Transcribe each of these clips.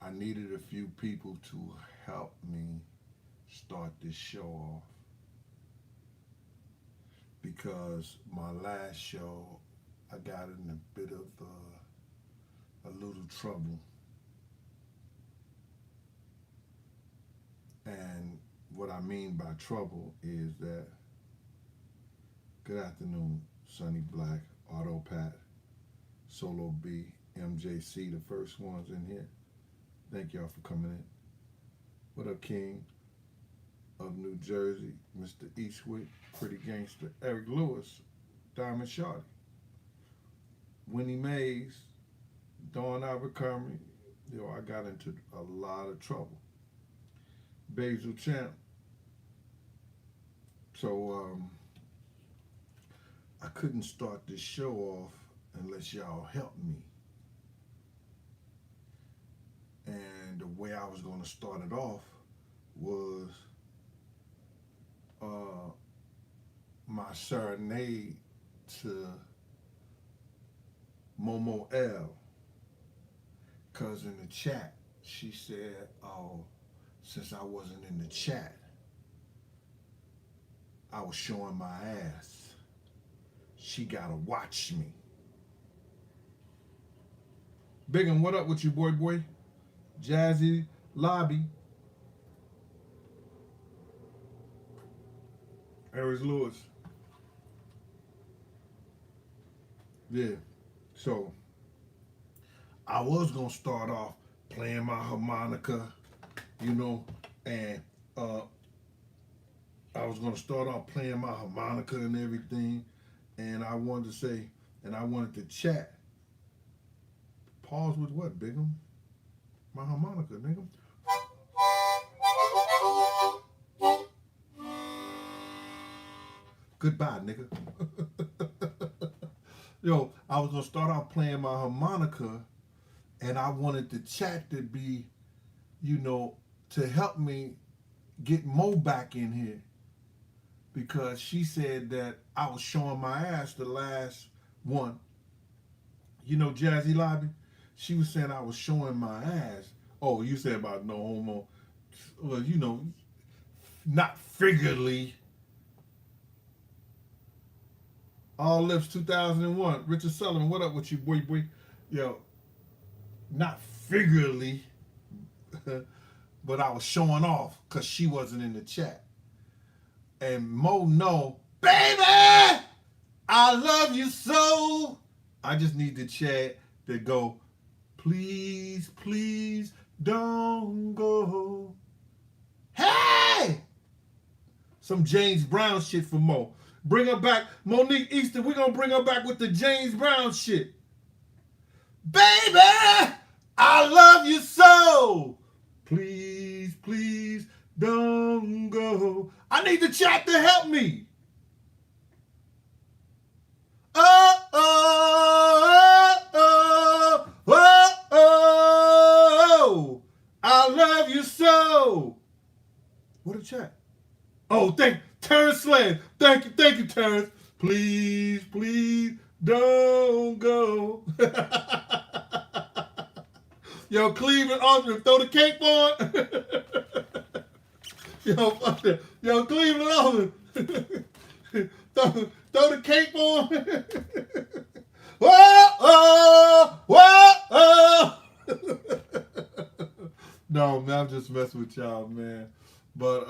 I needed a few people to help me start this show off because my last show I got in a bit of a little trouble, and what I mean by trouble is that good afternoon, Sonny Black, Auto Pat, Solo B, MJC, the first ones in here. Thank y'all for coming in. What up, King of New Jersey, Mr. Eastwood, Pretty Gangster, Eric Lewis, Diamond Shorty, Winnie Mays, Dawn Abercrombie. Yo, I got into a lot of trouble. Basil Champ. So I couldn't start this show off unless y'all helped me. And the way I was going to start it off was my serenade to Momo L. Because in the chat, she said, oh, since I wasn't in the chat, I was showing my ass. She gotta watch me. Biggin, what up with you, boy? Jazzy Lobby. Eric Lewis. Yeah. So I was gonna start off playing my harmonica, and I was gonna start off playing my harmonica and everything, and I wanted to say, and I wanted to chat. Pause with what, Bigham? My harmonica, nigga. Goodbye, nigga. Yo, I was gonna start off playing my harmonica, and I wanted the chat to be, to help me get Mo back in here, because she said that I was showing my ass the last one. Jazzy Lobby, she was saying I was showing my ass. Oh, you said about no homo. Well, not figuratively. All Lips 2001. Richard Sullivan, what up with you, boy? Yo, not figuratively, but I was showing off because she wasn't in the chat. And Mo, no, baby, I love you so. I just need the chat to go, please, please don't go. Hey! Some James Brown shit for Mo. Bring her back. Monique Easton, we're going to bring her back with the James Brown shit. Baby, I love you so. Please, please don't go. I need the chat to help me. Oh, oh, oh, oh, oh, I love you so. What a chat. Oh, Terrence Sland. Thank you, Terrence. Please, please don't go. Yo, Cleveland Austin, throw the cape on. Yo, Cleveland Austin. Throw the cape on. Whoa, oh, whoa, oh. No, man, I'm just messing with y'all, man. But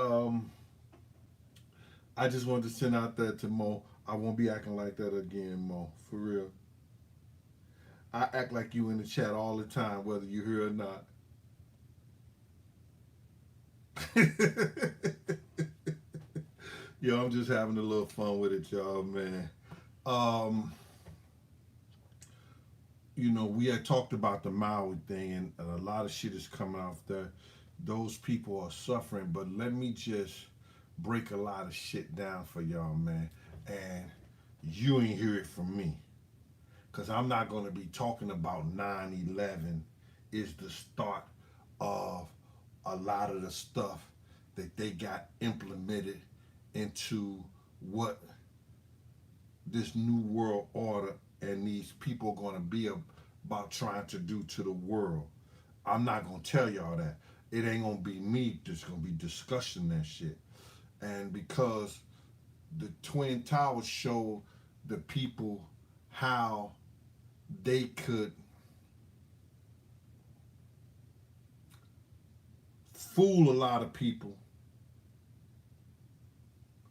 I just wanted to send out that to Mo. I won't be acting like that again, Mo. For real. I act like you in the chat all the time, whether you're here or not. Yo, I'm just having a little fun with it, y'all, man. We had talked about the Maui thing, and a lot of shit is coming off there. Those people are suffering, but let me just break a lot of shit down for y'all, man. And you ain't hear it from me. Because I'm not going to be talking about 9/11 is the start of a lot of the stuff that they got implemented into what this new world order and these people are going to be about trying to do to the world. I'm not gonna tell y'all that. It ain't gonna be me just gonna be discussing that shit. And because the Twin Towers showed the people how they could fool a lot of people,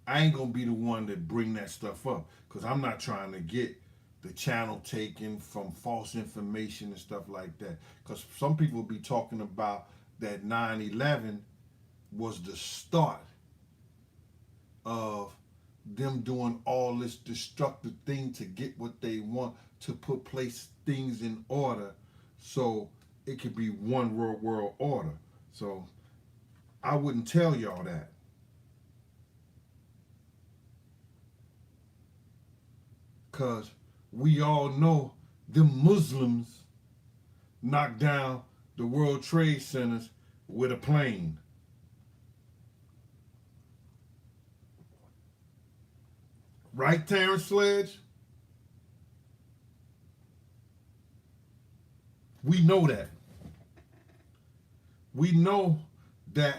I ain't gonna be the one that bring that stuff up because I'm not trying to get the channel taken from false information and stuff like that. Because some people be talking about that 9/11 was the start of them doing all this destructive thing to get what they want, to put place things in order so it could be one world order. So I wouldn't tell y'all that. Because we all know them Muslims knocked down the World Trade Centers with a plane. Right, Terrence Sledge? We know that. We know that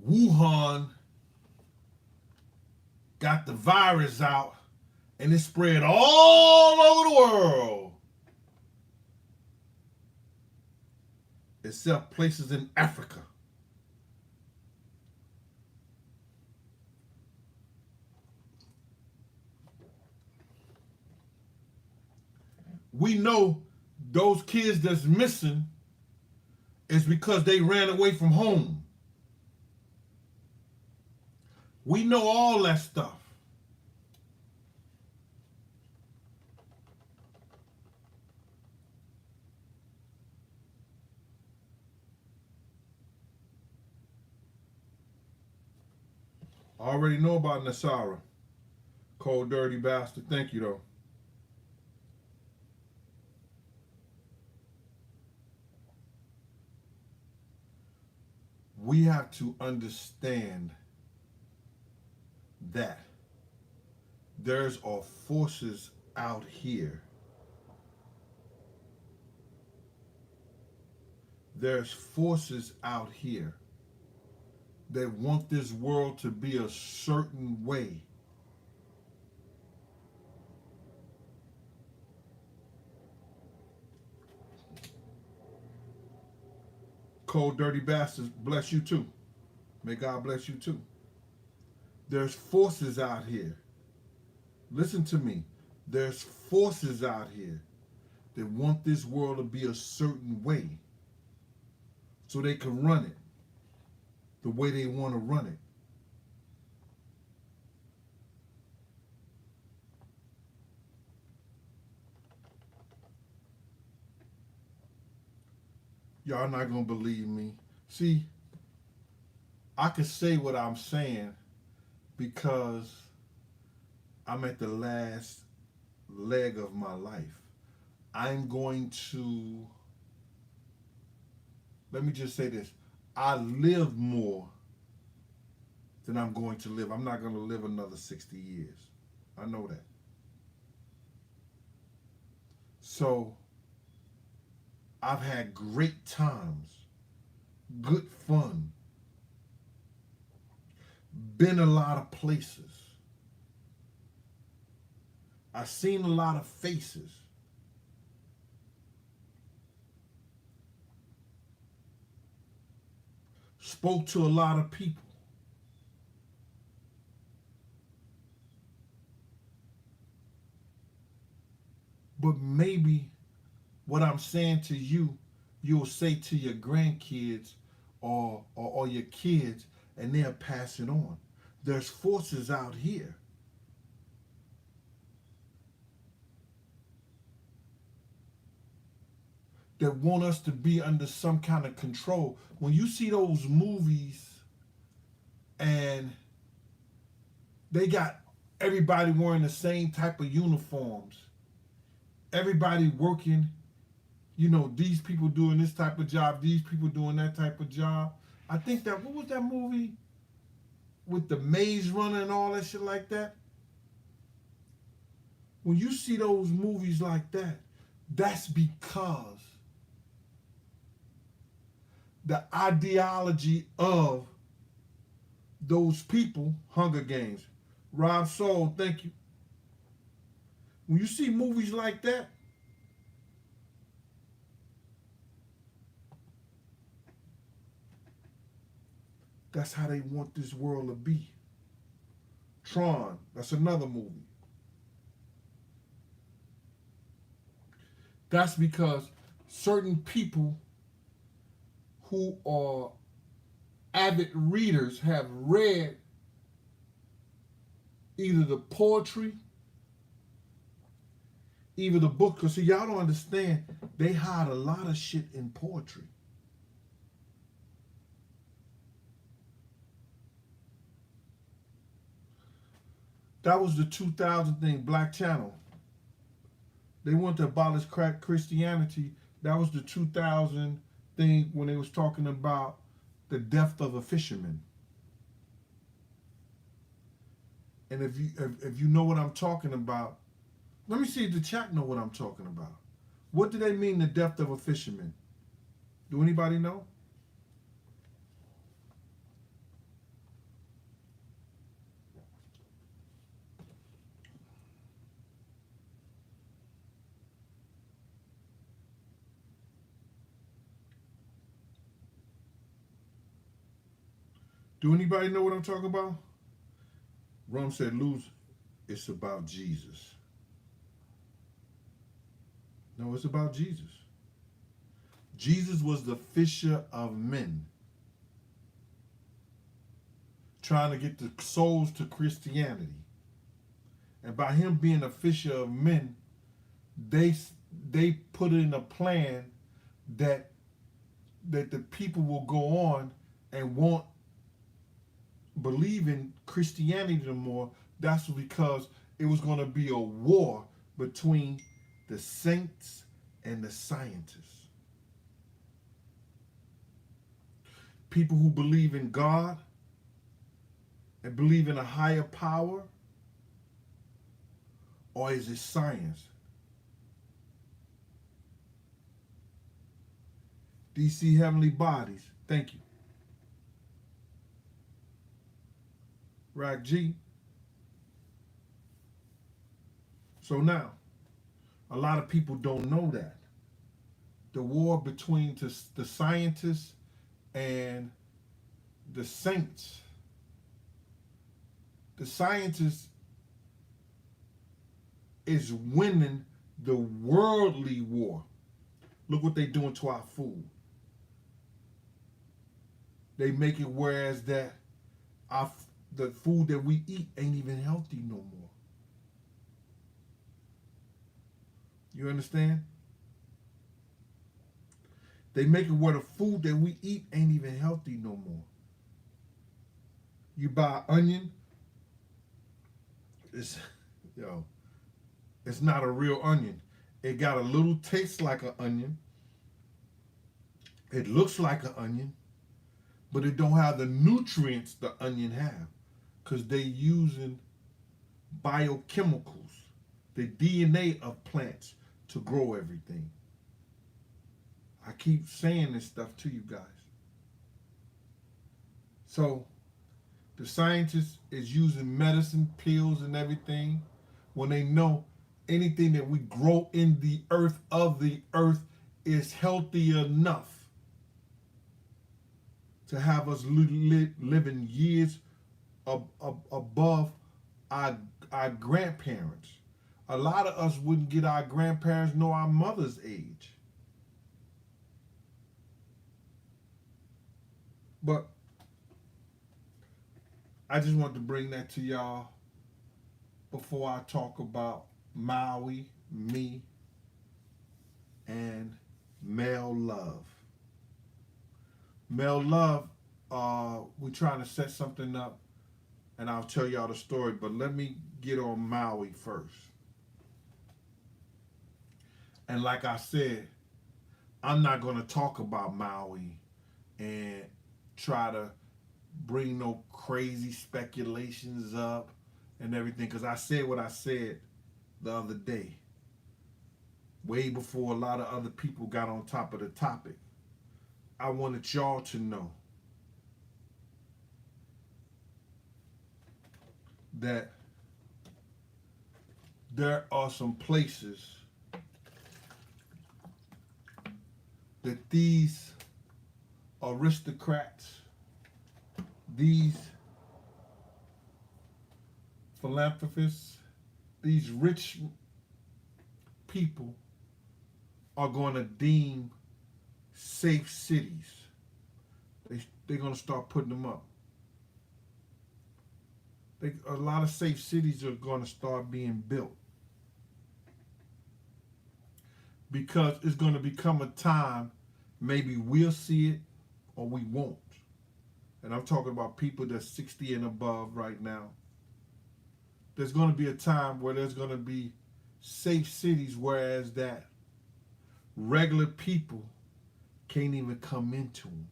Wuhan got the virus out and it spread all over the world. Except places in Africa. We know those kids that's missing is because they ran away from home. We know all that stuff. I already know about Nasara. Cold, dirty bastard. Thank you, though. We have to understand that there's are forces out here. There's forces out here that want this world to be a certain way. Cold, dirty bastards, bless you too. May God bless you too. There's forces out here. Listen to me. There's forces out here that want this world to be a certain way so they can run it the way they want to run it. Y'all not going to believe me. See, I can say what I'm saying because I'm at the last leg of my life. I'm going to, let me just say this. I live more than I'm going to live. I'm not going to live another 60 years. I know that. So I've had great times, good fun, been a lot of places. I've seen a lot of faces. Spoke to a lot of people. But maybe what I'm saying to you, you'll say to your grandkids or your kids, and they'll pass it on. There's forces out here that want us to be under some kind of control. When you see those movies and they got everybody wearing the same type of uniforms, everybody working, you know, these people doing this type of job, these people doing that type of job. I think that, what was that movie with the maze runner and all that shit like that? When you see those movies like that, That's because the ideology of those people, Hunger Games. Rob Soul, thank you. When you see movies like that, that's how they want this world to be. Tron, that's another movie. That's because certain people who are avid readers have read either the poetry, either the book. Because see, y'all don't understand, they hide a lot of shit in poetry. That was the 2000 thing, Black Channel. They wanted to abolish crack Christianity. That was the 2000 thing when they was talking about the death of a fisherman. And if you know what I'm talking about, let me see if the chat know what I'm talking about. What do they mean, the death of a fisherman? Do anybody know? Do anybody know what I'm talking about? Rum said, lose, it's about Jesus. No, it's about Jesus. Jesus was the fisher of men, trying to get the souls to Christianity. And by him being a fisher of men, they put in a plan that the people will go on and won't believe in Christianity no more. That's because it was going to be a war between the saints and the scientists. People who believe in God and believe in a higher power, or is it science? DC Heavenly Bodies, thank you. Rack G. So now, a lot of people don't know that. The war between the scientists and the saints. The scientists is winning the worldly war. Look what they're doing to our food. They make it whereas that the food that we eat ain't even healthy no more. You understand? They make it where the food that we eat ain't even healthy no more. You buy onion, it's not a real onion. It got a little taste like an onion. It looks like an onion, but it don't have the nutrients the onion have, because they using biochemicals, the DNA of plants to grow everything. I keep saying this stuff to you guys. So the scientists is using medicine, pills, and everything when they know anything that we grow in the earth of the earth is healthy enough to have us living years above our grandparents. A lot of us wouldn't get our grandparents nor our mother's age. But I just want to bring that to y'all before I talk about Maui, Me, and Mel Love. Mel Love, we're trying to set something up, and I'll tell y'all the story, but let me get on Maui first. And like I said, I'm not going to talk about Maui and try to bring no crazy speculations up and everything, because I said what I said the other day. way before a lot of other people got on top of the topic. I wanted y'all to know that there are some places that these aristocrats, these philanthropists, these rich people are going to deem safe cities. They're going to start putting them up. A lot of safe cities are going to start being built because it's going to become a time maybe we'll see it or we won't. And I'm talking about people that's 60 and above right now. There's going to be a time where there's going to be safe cities, whereas that regular people can't even come into them.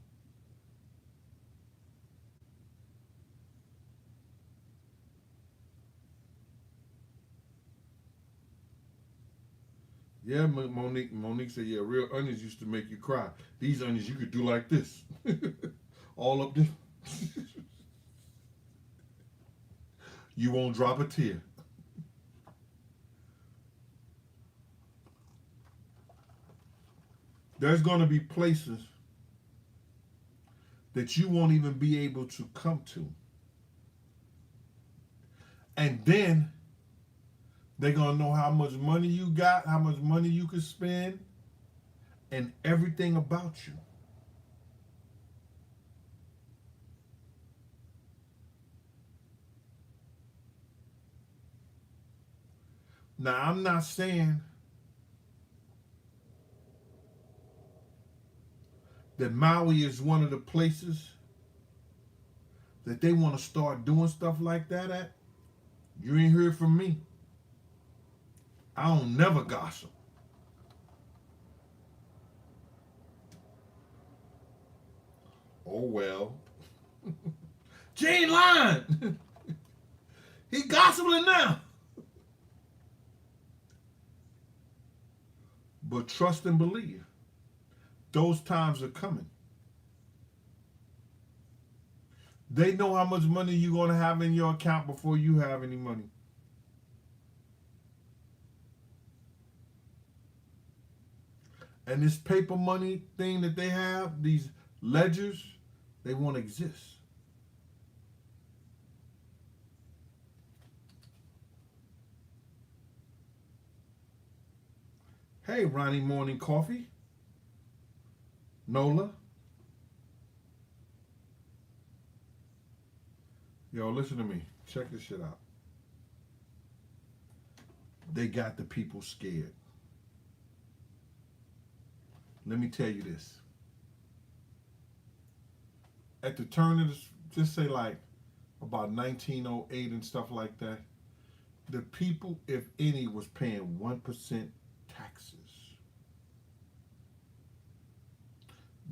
Yeah, Monique said, yeah, real onions used to make you cry. These onions you could do like this. All up this. You won't drop a tear. There's going to be places that you won't even be able to come to. And then they're going to know how much money you got, how much money you could spend, and everything about you. Now, I'm not saying that Maui is one of the places that they want to start doing stuff like that at. You ain't heard from me. I don't never gossip. Oh well. Gene lying. He gossiping now. But trust and believe. Those times are coming. They know how much money you're going to have in your account before you have any money. And this paper money thing that they have, these ledgers, they won't exist. Hey, Ronnie Morning Coffee. Nola. Yo, listen to me. Check this shit out. They got the people scared. Let me tell you this. At the turn of this, just say like about 1908 and stuff like that, the people, if any, was paying 1% taxes.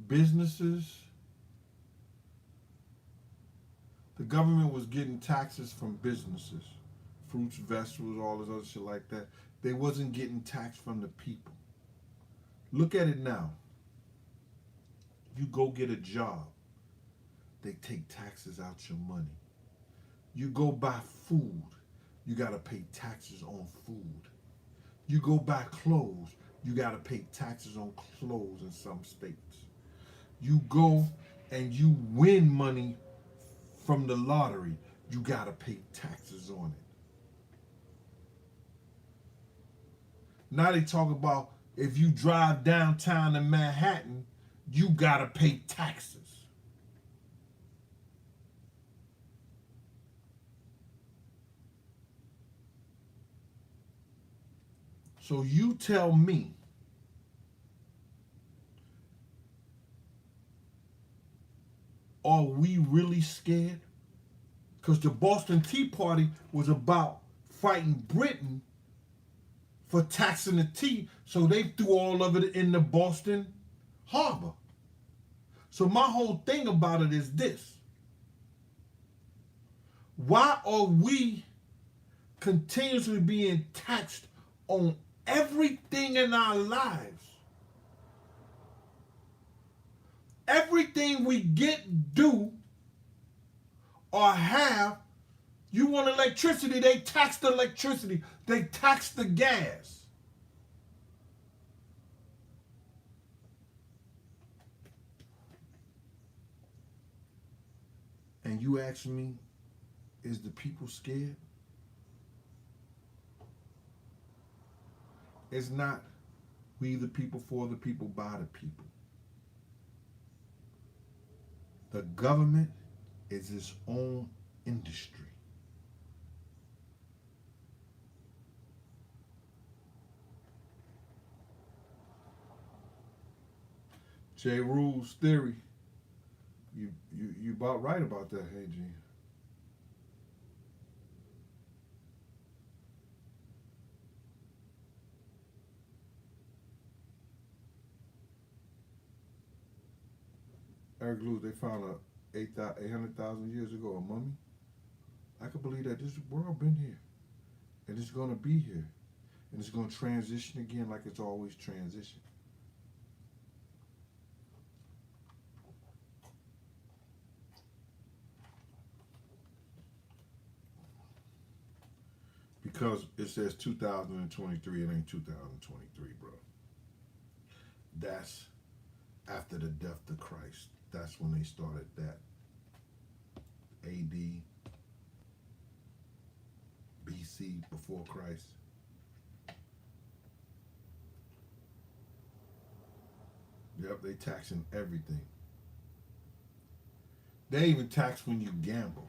Businesses, the government was getting taxes from businesses, fruits, vegetables, all this other shit like that. They wasn't getting taxed from the people. Look at it now. You go get a job, they take taxes out your money. You go buy food, you got to pay taxes on food. You go buy clothes, you got to pay taxes on clothes in some states. You go and you win money from the lottery, you got to pay taxes on it. Now they talk about if you drive downtown in Manhattan, you got to pay taxes. So you tell me, are we really scared? Because the Boston Tea Party was about fighting Britain for taxing the tea, so they threw all of it in the Boston Harbor. So my whole thing about it is this. Why are we continuously being taxed on Everything in our lives, everything we get, do, or have, you want electricity, they tax the electricity, they tax the gas. And you ask me, is the people scared? It's not we the people, for the people, by the people. The government is its own industry. J. Rule's theory, you about right about that, hey G. Eric Lewis, they found a 800,000 years ago a mummy. I could believe that this world been here, and it's gonna be here, and it's gonna transition again like it's always transitioned. Because it says 2023, it ain't 2023, bro. That's after the death of Christ. That's when they started that. AD, BC, before Christ. Yep, they taxing everything. They even tax when you gamble.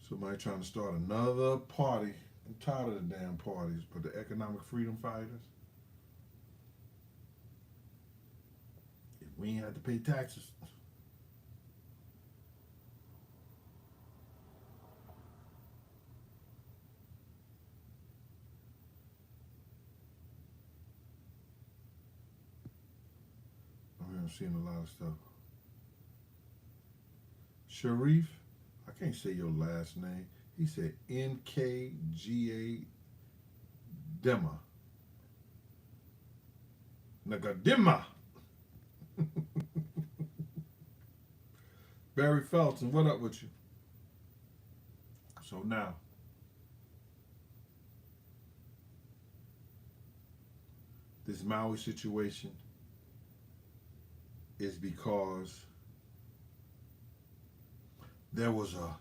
Somebody trying to start another party. I'm tired of the damn parties, but the economic freedom fighters, if we ain't have to pay taxes. I'm seeing a lot of stuff. Sharif, I can't say your last name. He said NKGA Dema. Nagadima. Barry Felton, what up with you? So now, this Maui situation is because there was a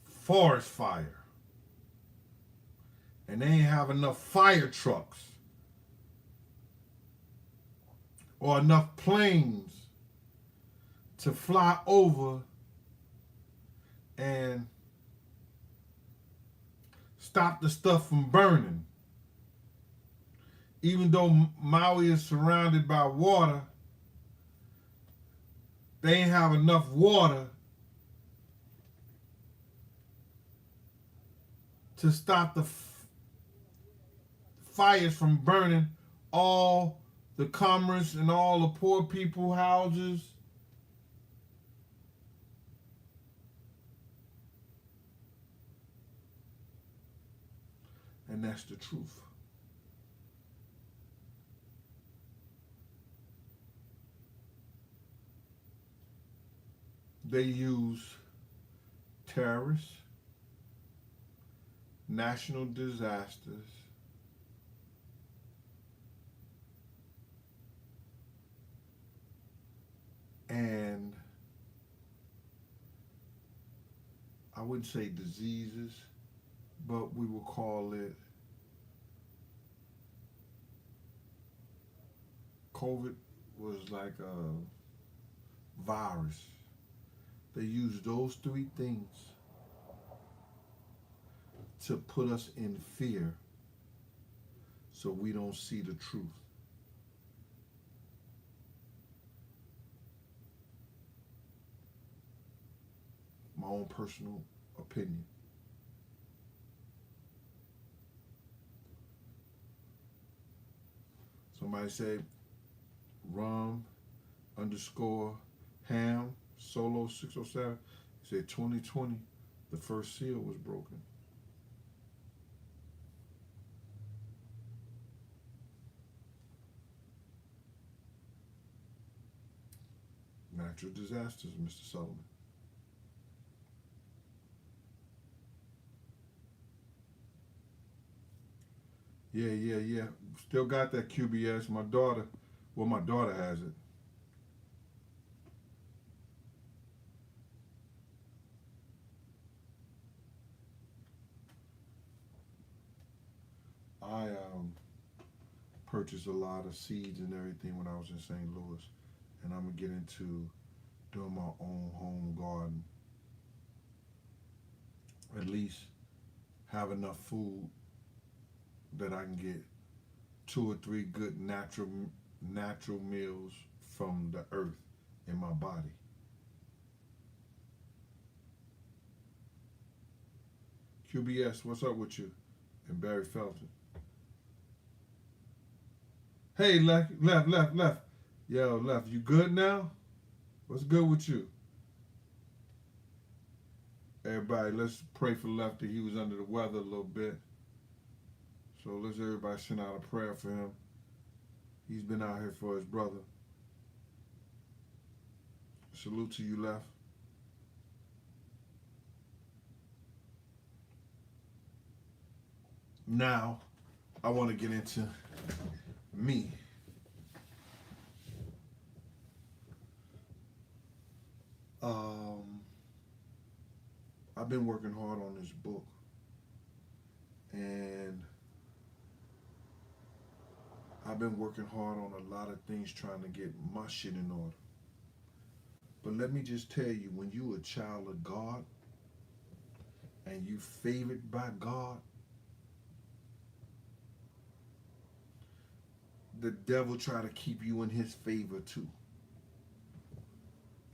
forest fire and they ain't have enough fire trucks or enough planes to fly over and stop the stuff from burning. Even though Maui is surrounded by water, they ain't have enough water to stop the fires from burning all the commerce and all the poor people houses. And that's the truth. They use terrorists, national disasters, and I wouldn't say diseases, but we will call it COVID was like a virus. They use those three things to put us in fear so we don't see the truth. My own personal opinion. Somebody say rum underscore ham solo 607. He said 2020, the first seal was broken. Natural disasters, Mr. Sullivan. Yeah. Still got that QBS. My daughter, well, my daughter has it. I purchased a lot of seeds and everything when I was in St. Louis, and I'm gonna get into doing my own home garden. At least have enough food that I can get 2 or 3 good natural meals from the earth in my body. QBS, what's up with you? And Barry Felton. Hey, left. Yo, left. You good now? What's good with you? Everybody, let's pray for Lefty. He was under the weather a little bit. So let's everybody send out a prayer for him. He's been out here for his brother. Salute to you, Left. Now, I want to get into me. I've been working hard on this book, and I've been working hard on a lot of things trying to get my shit in order. But let me just tell you, when you a child of God and you favored by God, the devil try to keep you in his favor too.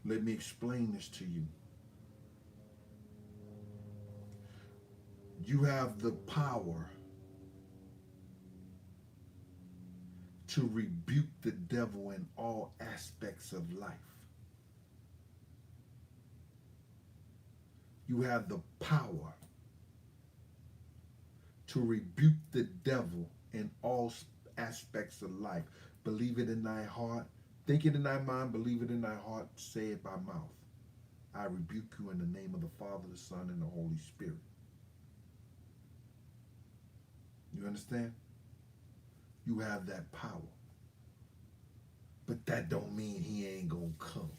Let me explain this to you. You have the power to rebuke the devil in all aspects of life. You have the power to rebuke the devil in all aspects of life. Believe it in thy heart. Think it in thy mind. Believe it in thy heart. Say it by mouth. I rebuke you in the name of the Father, the Son, and the Holy Spirit. You understand? You have that power. But that don't mean he ain't gonna come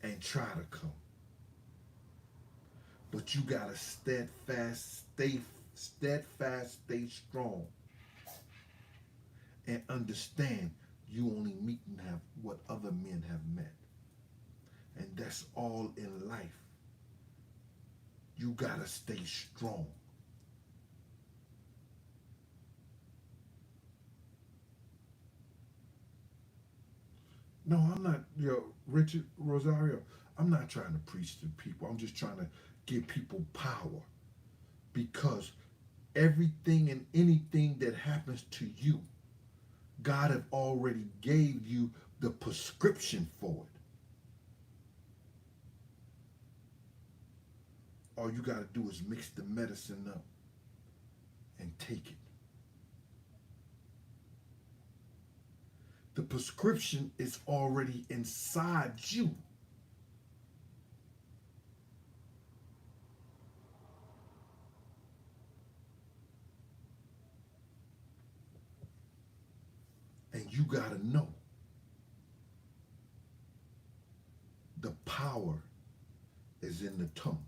and try to come. But you gotta stay strong, and understand you only meet and have what other men have met. And that's all in life. You gotta stay strong. No, I'm not, Richard Rosario, I'm not trying to preach to people. I'm just trying to give people power. Because everything and anything that happens to you, God have already gave you the prescription for it. All you got to do is mix the medicine up and take it. The prescription is already inside you. And you got to know the power is in the tongue.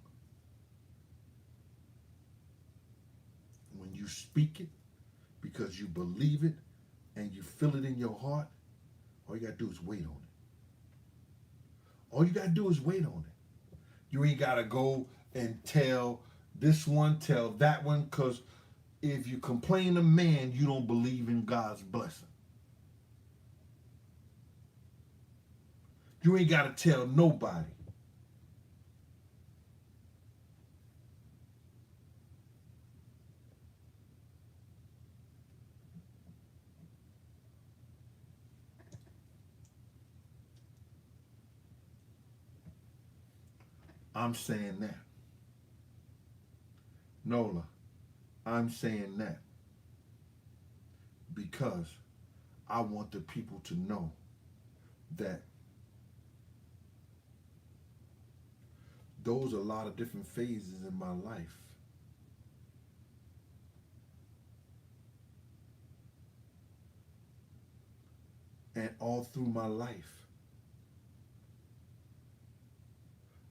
When you speak it because you believe it and you feel it in your heart, all you got to do is wait on it. All you got to do is wait on it. You ain't got to go and tell this one, tell that one, because if you complain to man, you don't believe in God's blessing. You ain't got to tell nobody. I'm saying that. Nola, I'm saying that because I want the people to know that those are a lot of different phases in my life. And all through my life,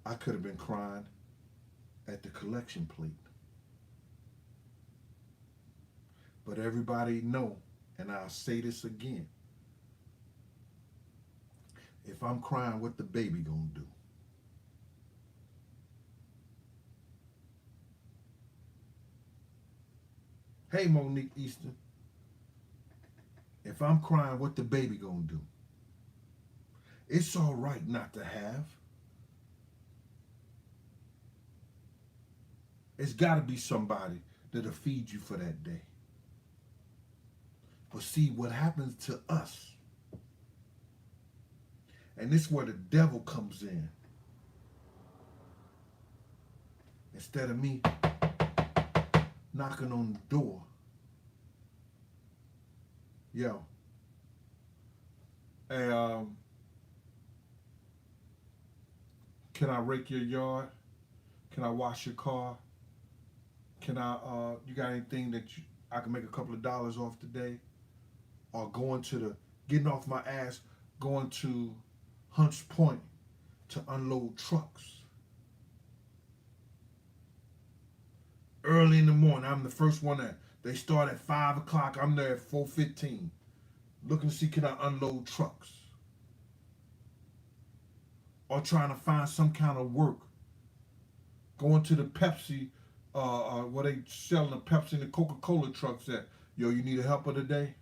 I could have been crying at the collection plate. But everybody know, and I'll say this again, if I'm crying, what the baby gonna do? Hey, Monique Easton, if I'm crying, what the baby gonna do? It's all right not to have. It's got to be somebody that'll feed you for that day. But see, what happens to us, and this is where the devil comes in. Instead of me knocking on the door, yo, hey, can I rake your yard? Can I wash your car? Can I, you got anything that I can make a couple of dollars off today? Or getting off my ass, going to Hunts Point to unload trucks. Early in the morning, I'm the first one there. They start at 5 o'clock. I'm there at 4:15, looking to see can I unload trucks. Or trying to find some kind of work. Going to the Pepsi, where they selling the Pepsi and the Coca-Cola trucks at. Yo, you need a helper today?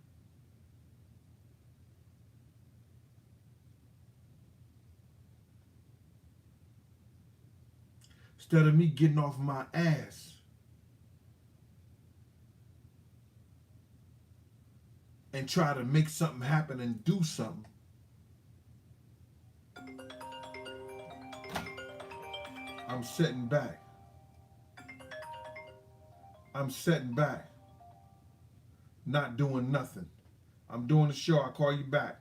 Instead of me getting off my ass and try to make something happen and do something, I'm sitting back. I'm sitting back, not doing nothing. I'm doing the show. I'll call you back.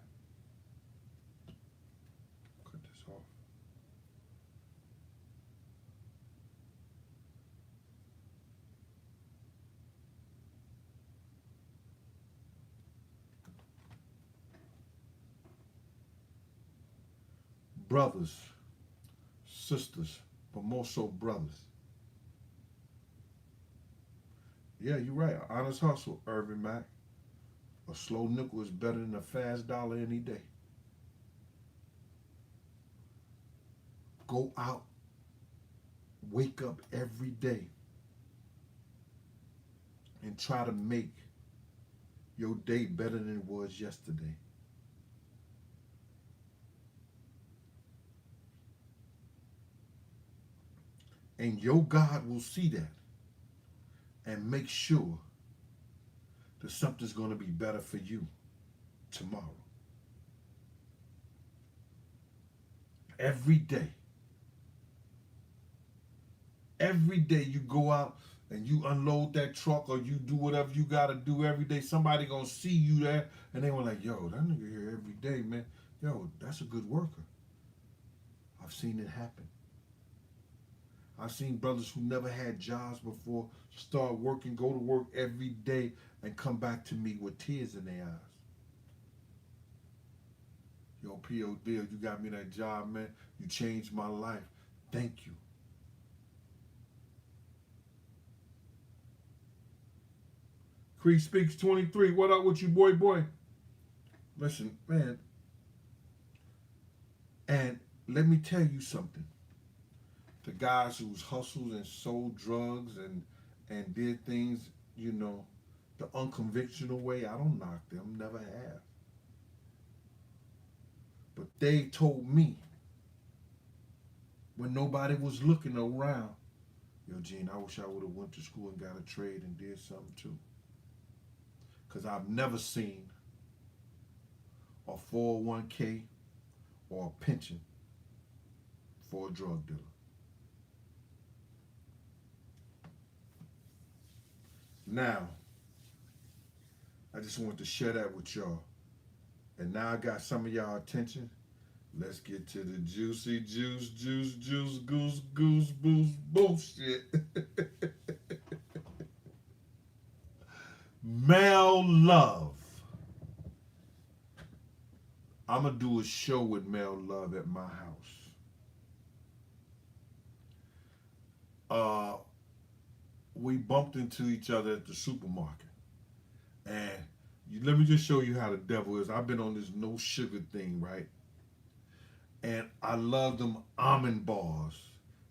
Cut this off. Brothers, sisters, but more so brothers. Yeah, you're right. Honest hustle, Irvin Mack. A slow nickel is better than a fast dollar any day. Go out, wake up every day, and try to make your day better than it was yesterday. And your God will see that and make sure that something's going to be better for you tomorrow. Every day. Every day you go out and you unload that truck or you do whatever you got to do every day, somebody going to see you there and they were like, yo, that nigga here every day, man. Yo, that's a good worker. I've seen it happen. I've seen brothers who never had jobs before start working, go to work every day, and come back to me with tears in their eyes. Yo, P.O. Deal, you got me that job, man. You changed my life. Thank you. Creek Speaks 23. What up with you, boy? Listen, man. And let me tell you something. The guys who's hustled and sold drugs and did things, the unconventional way, I don't knock them, never have. But they told me when nobody was looking around, yo, Gene, I wish I would have went to school and got a trade and did something too. Because I've never seen a 401k or a pension for a drug dealer. Now, I just want to share that with y'all. And now I got some of y'all attention. Let's get to the juicy juice, goose, boost, bullshit. Mel Love. I'm going to do a show with Mel Love at my house. We bumped into each other at the supermarket. And let me just show you how the devil is. I've been on this no sugar thing, right? And I love them almond bars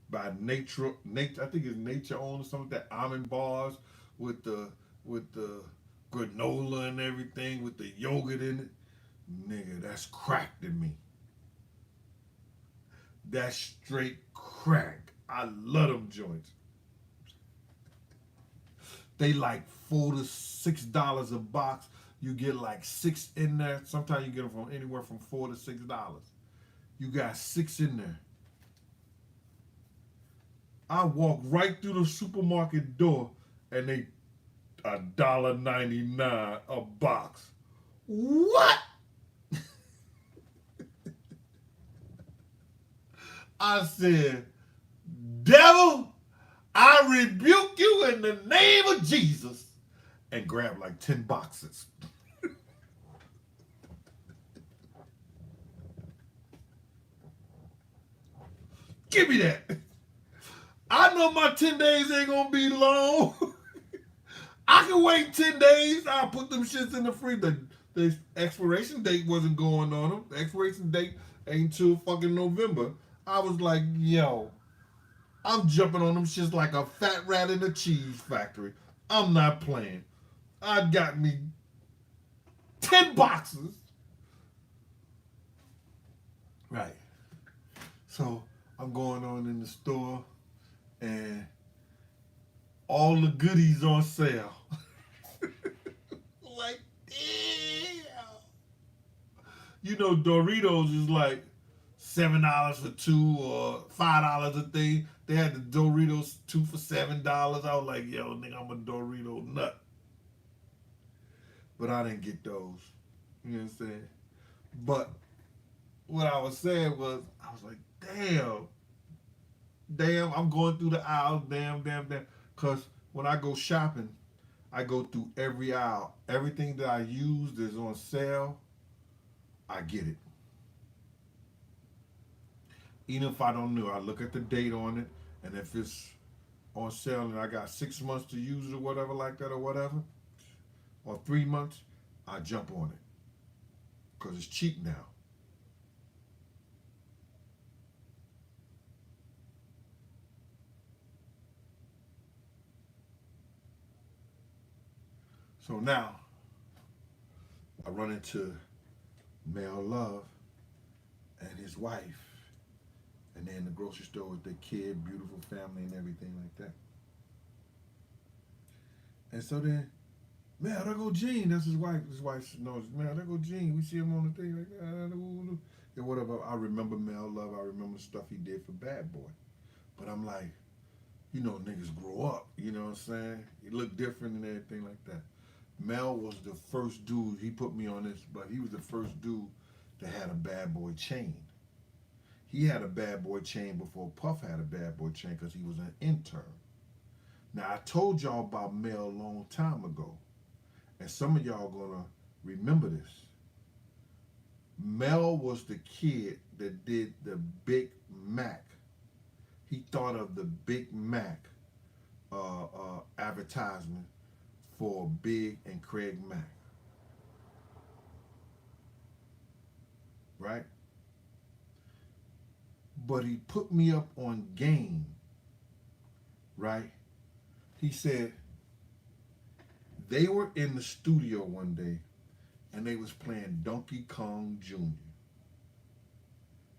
by Nature. I think it's Nature owned or something. That almond bars with the granola and everything with the yogurt in it. Nigga, that's crack to me. That's straight crack. I love them joints. They like $4 to $6 a box. You get like 6 in there. Sometimes you get them from anywhere from $4 to $6. You got 6 in there. I walk right through the supermarket door and they $1.99 a box. What? I said, devil, I rebuke you in the name of Jesus. And grab like 10 boxes. Give me that. I know my 10 days ain't gonna be long. I can wait 10 days. I'll put them shits in the freezer. The expiration date wasn't going on them. The expiration date ain't till fucking November. I was like, yo, I'm jumping on them shits like a fat rat in a cheese factory. I'm not playing. I got me 10 boxes. Right. So I'm going on in the store and all the goodies on sale. Like, damn. You know, Doritos is like $7 for 2 or $5 a thing. They had the Doritos 2 for $7. I was like, yo, nigga, I'm a Dorito nut. But I didn't get those. You know what I'm saying? But what I was saying was, I was like, damn, I'm going through the aisles, damn. Because when I go shopping, I go through every aisle. Everything that I use that's on sale, I get it. Even if I don't know, I look at the date on it, and if it's on sale and I got 6 months to use it or whatever like that or whatever, or 3 months, I jump on it. Because it's cheap now. So now, I run into Mel Love and his wife, and they're in the grocery store with their kid, beautiful family and everything like that. And so then, Mel, there go Gene. That's his wife. His wife knows, Mel, there go Gene. We see him on the thing like that. And whatever. I remember Mel Love. I remember the stuff he did for Bad Boy. But I'm like, you know, niggas grow up. You know what I'm saying? He looked different and everything like that. Mel was the first dude, he put me on this, but he was the first dude that had a Bad Boy chain. He had a Bad Boy chain before Puff had a Bad Boy chain because he was an intern. Now, I told y'all about Mel a long time ago, and some of y'all gonna remember this. Mel was the kid that did the Big Mac. He thought of the Big Mac advertisement for Big and Craig Mack. Right? But he put me up on game. Right? He said they were in the studio one day and they was playing Donkey Kong Jr.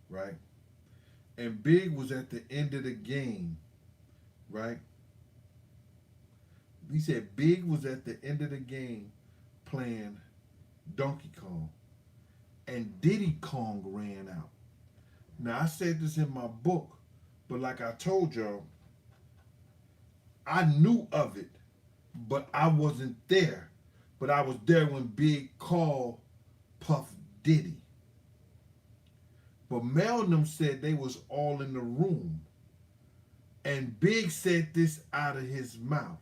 Right? And Big was at the end of the game. Right? He said Big was at the end of the game playing Donkey Kong. And Diddy Kong ran out. Now, I said this in my book, but like I told y'all, I knew of it but I wasn't there. But I was there when Big called Puff Diddy. But Mel and them said they was all in the room. And Big said this out of his mouth.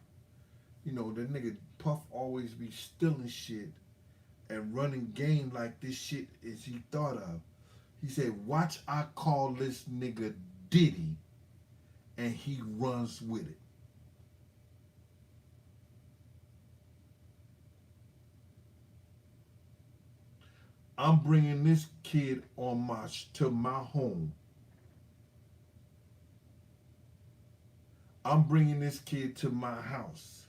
You know, the nigga Puff always be stealing shit and running game like this shit is he thought of. He said, watch I call this nigga Diddy, and he runs with it. I'm bringing this kid on to my home. I'm bringing this kid to my house.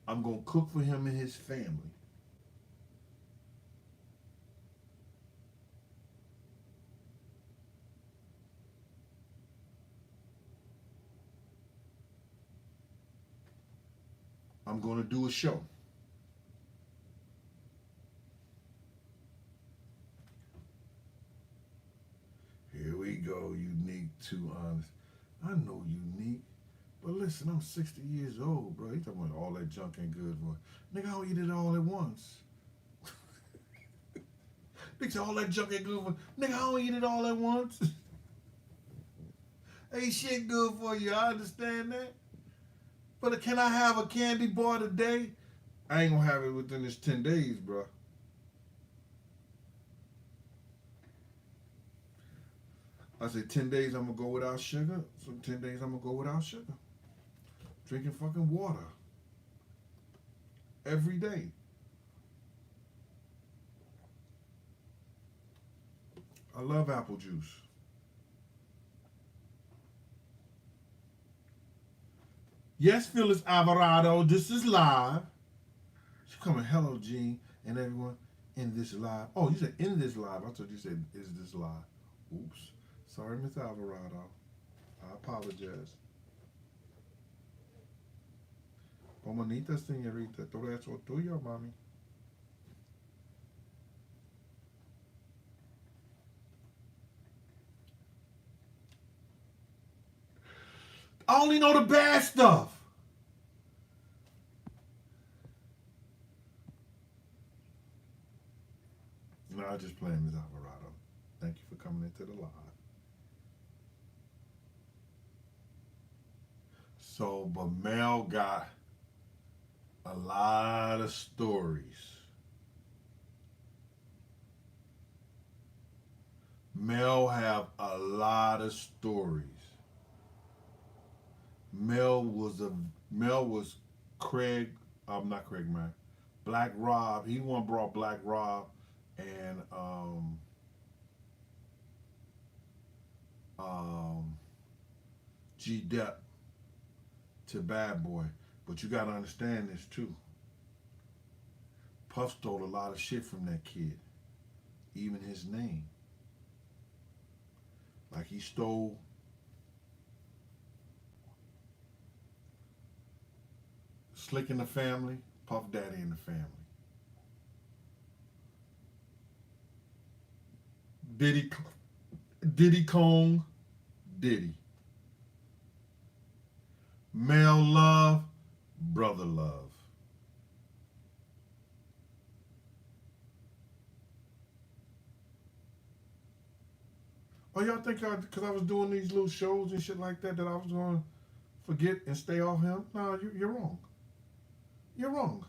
I'm going to cook for him and his family. I'm going to do a show. Here we go, Unique, too honest. I know Unique, but listen, I'm 60 years old, bro. You talking about all that junk ain't good for it. Nigga, I don't eat it all at once. Nigga say all that junk ain't good for it. Nigga, I don't eat it all at once. Ain't shit good for you, I understand that. But can I have a candy bar today? I ain't gonna have it within this 10 days, bro. I say 10 days I'm gonna go without sugar. So 10 days I'm gonna go without sugar. Drinking fucking water. Every day. I love apple juice. Yes, Phyllis Alvarado, this is live. She coming, hello, Gene, and everyone in this live. Oh, you said in this live. I thought you said is this live. Oops. Sorry, Miss Alvarado. I apologize. Bonita, señorita, todo eso tuyo, mami. I only know the bad stuff. No, I just playing Miss Alvarado. Thank you for coming into the live. So, but Mel got a lot of stories. Mel have a lot of stories. Mel was Craig, not Craig Mack, Black Rob. He one brought Black Rob and G Depp to Bad Boy. But you gotta understand this too. Puff stole a lot of shit from that kid, even his name. Like he stole Slick in the Family, Puff Daddy in the Family. Diddy Kong, Diddy. Mel Love, Brother Love. Oh, y'all think because I was doing these little shows and shit like that I was going to forget and stay off him? No, you're wrong. You're wrong.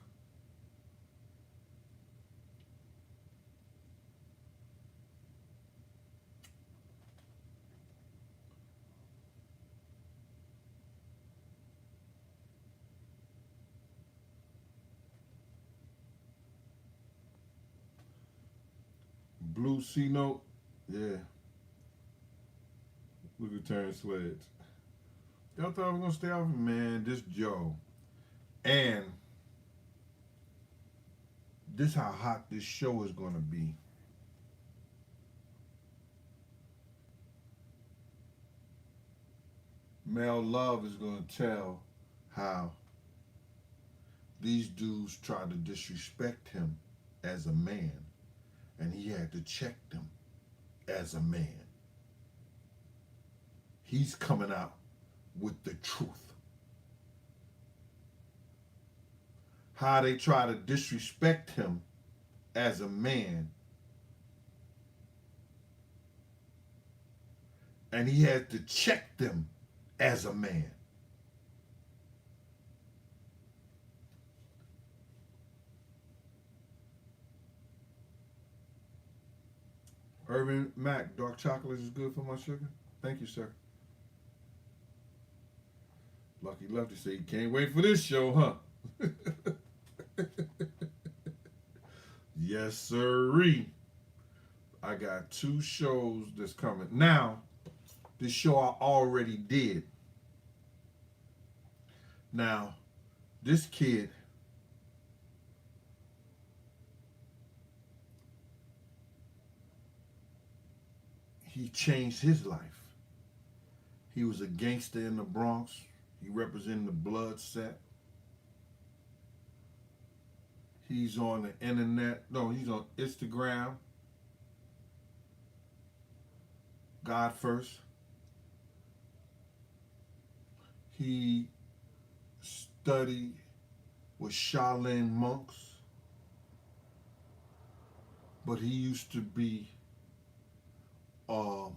Blue C Note, yeah. Look at Terrence Sledge. Y'all thought I was gonna stay off? Man, this Joe. And this how hot this show is gonna be. Mel Love is gonna tell how these dudes tried to disrespect him as a man, and he had to check them as a man. He's coming out with the truth. how they try to disrespect him as a man, and he had to check them as a man. Irvin Mack, dark chocolate is good for my sugar. Thank you, sir. Lucky Lefty said he can't wait for this show, huh? Yes, sirree. I got 2 shows that's coming. Now, this show I already did. Now, this kid, he changed his life. He was a gangster in the Bronx. He represented the blood set. He's on the internet. No, he's on Instagram. God first. He studied with Shaolin monks. But he used to be, let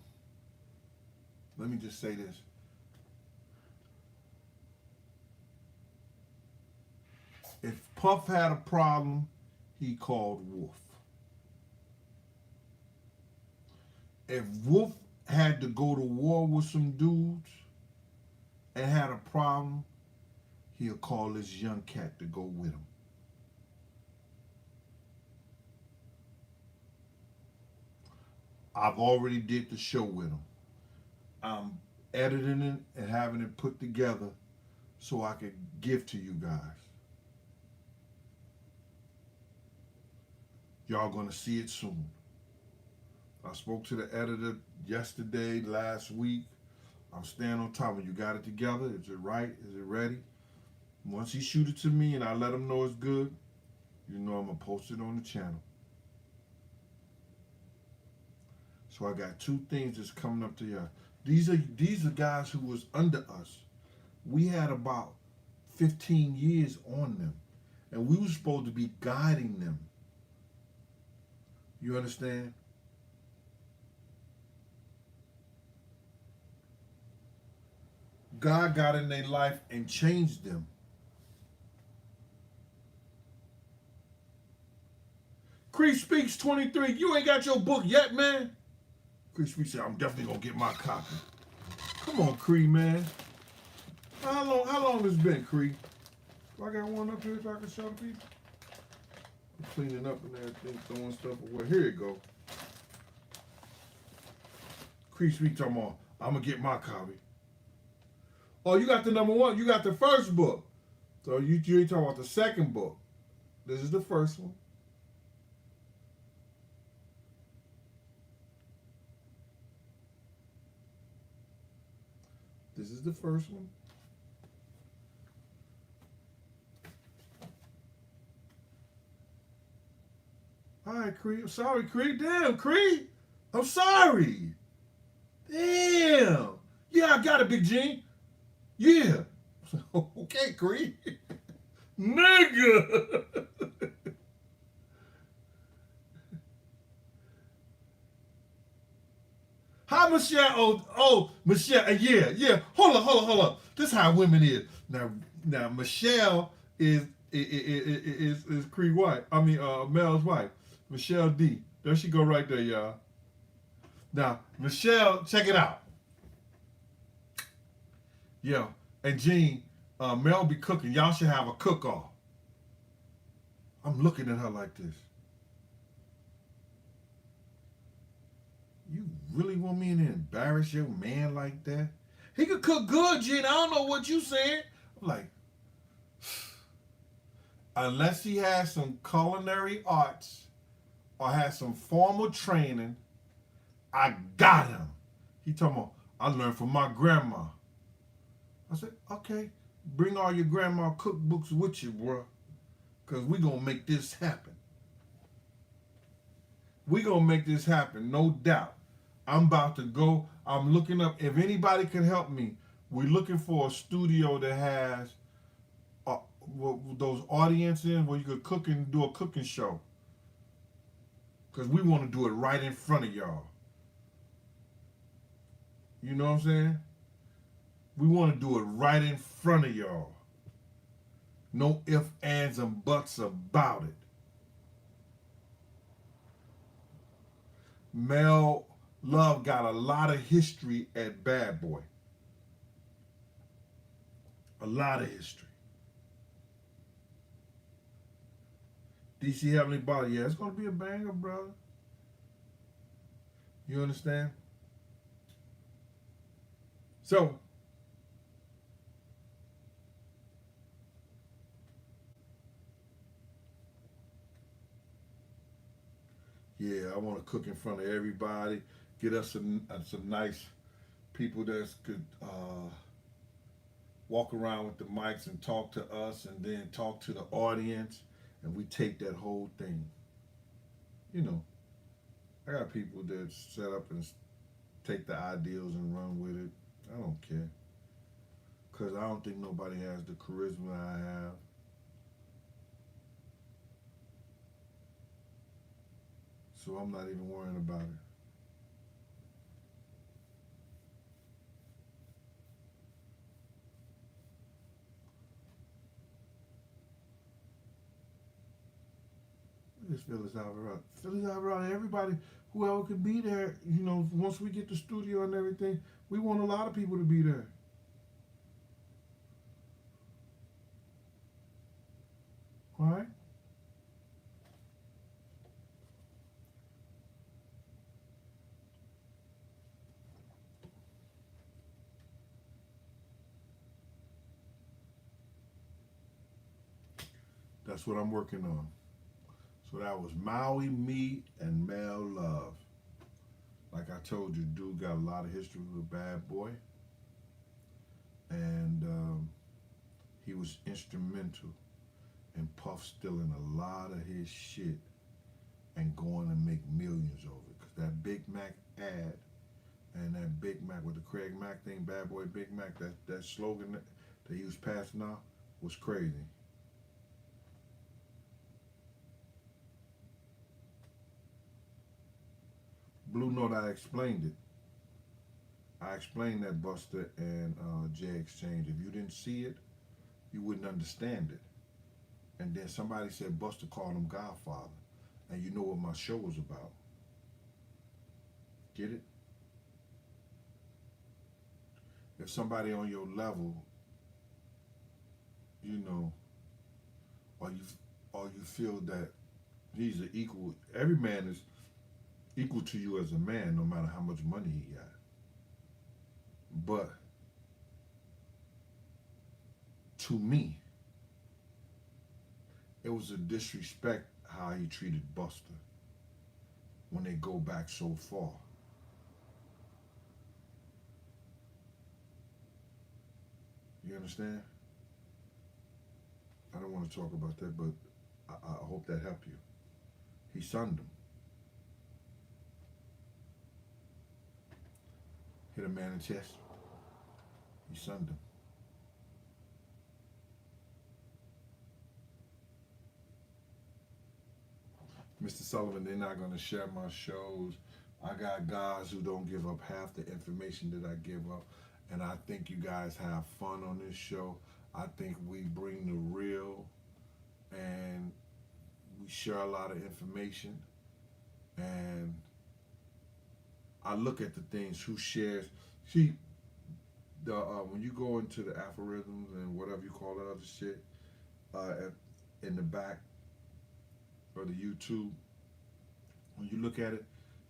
me just say this. If Puff had a problem, he called Wolf. If Wolf had to go to war with some dudes and had a problem, he'll call this young cat to go with him. I've already did the show with him. I'm editing it and having it put together so I could give to you guys. Y'all gonna see it soon. I spoke to the editor yesterday, last week. I'm staying on top of it. You got it together? Is it right? Is it ready? Once he shoot it to me and I let him know it's good, you know I'm gonna post it on the channel. So I got 2 things that's coming up to y'all. These are guys who was under us. We had about 15 years on them, and we were supposed to be guiding them. You understand? God got in their life and changed them. Cree Speaks 23, you ain't got your book yet, man? Cree Speaks said, I'm definitely gonna get my copy. Come on, Cree, man. How long has it been, Cree? Do I got one up here so I can show people? I'm cleaning up and everything, throwing stuff away. Here you go. Cree Speaks talking about, I'm gonna get my copy. Oh, you got the number 1. You got the first book. So you ain't talking about the second book. This is the first one. This is the first one. All right, Cree. I'm sorry, Cree. Damn, Cree. I'm sorry. Damn. Yeah, I got it, Big Gene. Yeah. Okay, Cree. Nigga. How Michelle? Oh, Michelle. Yeah. Hold on. This is how women is. Now Michelle is Cree wife. I mean, Mel's wife, Michelle D. There she go right there, y'all. Now Michelle, check it out. Yeah, and Gene, Mel be cooking. Y'all should have a cook-off. I'm looking at her like this. You really want me to embarrass your man like that? He could cook good, Gene. I don't know what you saying. I'm like, unless he has some culinary arts or has some formal training, I got him. He talking about, I learned from my grandma. I said, okay, bring all your grandma cookbooks with you, bro, because we going to make this happen. We going to make this happen, no doubt. I'm about to go. I'm looking up. If anybody can help me, we're looking for a studio that has those audiences where you could cook and do a cooking show. Because we want to do it right in front of y'all. You know what I'm saying? We want to do it right in front of y'all. No ifs, ands, and buts about it. Mel Love got a lot of history at Bad Boy. A lot of history. DC Heavenly Body, yeah, it's going to be a banger, brother. You understand? So, yeah, I want to cook in front of everybody. Get us some nice people that could walk around with the mics and talk to us and then talk to the audience. And we take that whole thing. You know, I got people that set up and take the ideals and run with it. I don't care. Because I don't think nobody has the charisma I have. So I'm not even worrying about it. Just fill this out around. Fill this out around everybody, whoever could be there. You know, once we get the studio and everything, we want a lot of people to be there. All right? That's what I'm working on. So that was Maui, Me, and Mel Love. Like I told you, dude got a lot of history with Bad Boy. And he was instrumental in Puff stealing a lot of his shit and going to make millions over it. Because that Big Mac ad and that Big Mac with the Craig Mack thing, Bad Boy Big Mac, that slogan that he was passing out was crazy. Blue Note, I explained it. I explained that Buster and Jay Exchange. If you didn't see it, you wouldn't understand it. And then somebody said Buster called him Godfather. And you know what my show was about. Get it? If somebody on your level, you know, or you feel that he's an equal, every man is equal to you as a man, no matter how much money he got. But to me, it was a disrespect how he treated Buster when they go back so far. You understand? I don't want to talk about that, but I hope that helped you. He sunned him. Hit a man in the chest. He sunned him. Mr. Sullivan, they're not going to share my shows. I got guys who don't give up half the information that I give up. And I think you guys have fun on this show. I think we bring the real and we share a lot of information. And I look at the things who shares. See, the when you go into the aphorisms and whatever you call that other shit in the back of the YouTube, when you look at it,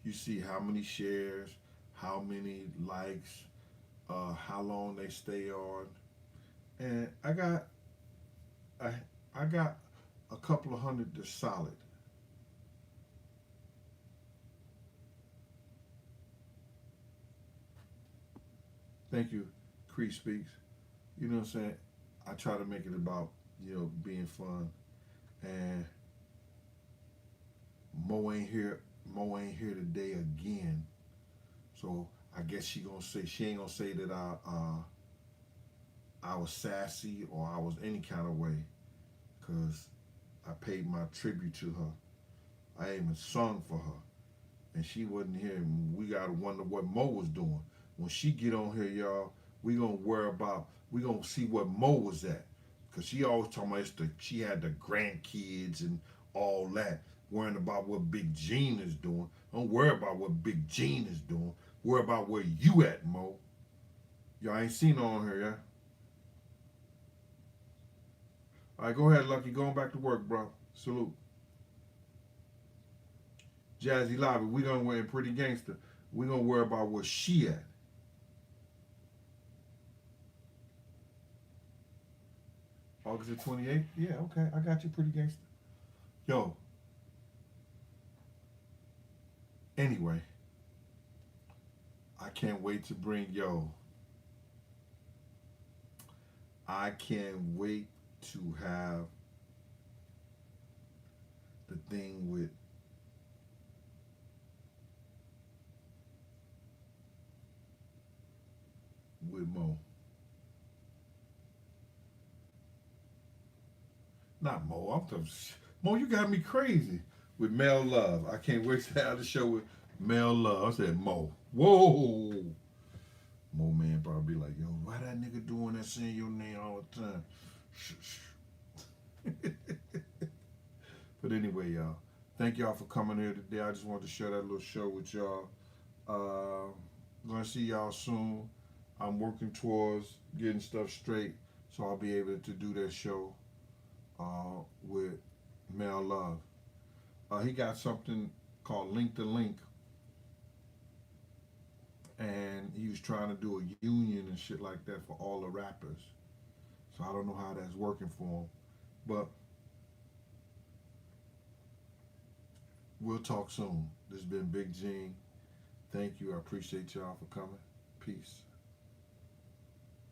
you see how many shares, how many likes, how long they stay on, and I got a couple of hundred that's solid. Thank you, Cree Speaks. You know what I'm saying? I try to make it about, being fun. And Mo ain't here. Mo ain't here today again. So I guess she ain't gonna say that I was sassy or I was any kind of way. because I paid my tribute to her. I even sung for her, and she wasn't here. And we gotta wonder what Mo was doing. When she get on here, y'all, we gonna worry about. We gonna see what Mo was at, cause she always talking about she had the grandkids and all that. Worrying about what Big Gene is doing. Don't worry about what Big Gene is doing. Worry about where you at, Mo. Y'all ain't seen her on here, yeah? All right, go ahead, Lucky. Going back to work, bro. Salute. Jazzy Lobby, we gonna win pretty gangster. We gonna worry about where she at. August the 28th? Yeah, okay. I got you pretty gangster. Yo, anyway, I can't wait to bring I can't wait to have the thing with Mo. Not Mo. Mo. You got me crazy with Mel Love. I can't wait to have the show with Mel Love. I said Mo. Whoa. Mo man probably be like, yo, why that nigga doing that, saying your name all the time? But anyway, y'all, thank y'all for coming here today. I just wanted to share that little show with y'all. Gonna see y'all soon. I'm working towards getting stuff straight, so I'll be able to do that show with Mel Love. He got something called Link to Link, and he was trying to do a union and shit like that for all the rappers. So I don't know how that's working for him, but we'll talk soon. This has been Big Gene. Thank you. I appreciate y'all for coming. Peace.